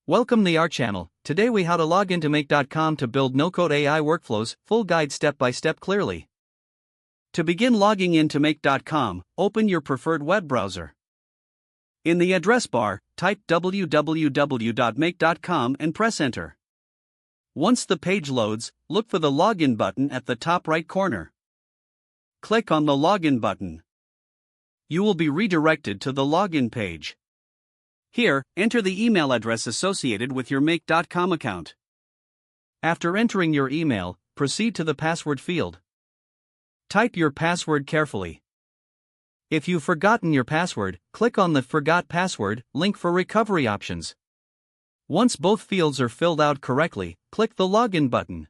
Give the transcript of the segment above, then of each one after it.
Welcome to our channel. Today we how to log into Make.com to build no-code AI workflows, full guide step by step clearly. To begin logging into Make.com, open your preferred web browser. In the address bar, type www.make.com and press enter. Once the page loads, look for the login button at the top right corner. Click on the login button. You will be redirected to the login page. Here, enter the email address associated with your Make.com account. After entering your email, proceed to the password field. Type your password carefully. If you've forgotten your password, click on the Forgot Password link for recovery options. Once both fields are filled out correctly, click the Login button.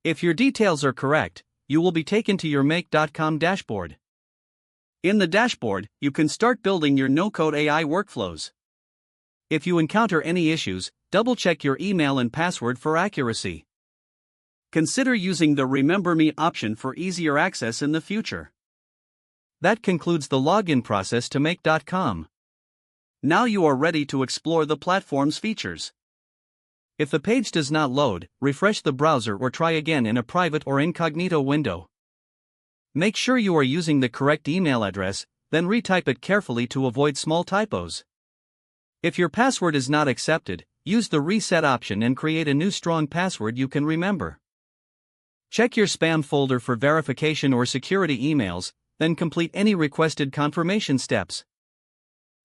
If your details are correct, you will be taken to your Make.com dashboard. In the dashboard, you can start building your no-code AI workflows. If you encounter any issues, double-check your email and password for accuracy. Consider using the Remember Me option for easier access in the future. That concludes the login process to Make.com. Now you are ready to explore the platform's features. If the page does not load, refresh the browser or try again in a private or incognito window. Make sure you are using the correct email address, then retype it carefully to avoid small typos. If your password is not accepted, use the reset option and create a new strong password you can remember. Check your spam folder for verification or security emails, then complete any requested confirmation steps.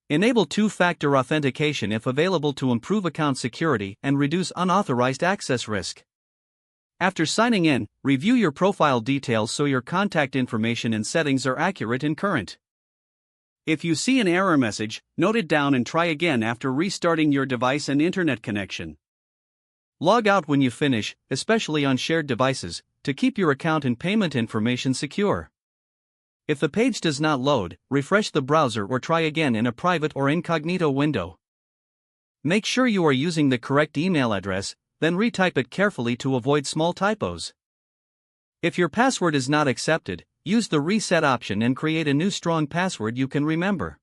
Enable two-factor authentication if available to improve account security and reduce unauthorized access risk. After signing in, review your profile details so your contact information and settings are accurate and current. If you see an error message, note it down and try again after restarting your device and internet connection. Log out when you finish, especially on shared devices, to keep your account and payment information secure. If the page does not load, refresh the browser or try again in a private or incognito window. Make sure you are using the correct email address, then retype it carefully to avoid small typos. If your password is not accepted, use the reset option and create a new strong password you can remember.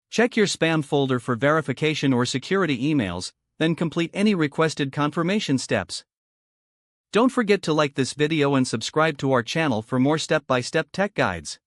Check your spam folder for verification or security emails, then complete any requested confirmation steps. Don't forget to like this video and subscribe to our channel for more step-by-step tech guides.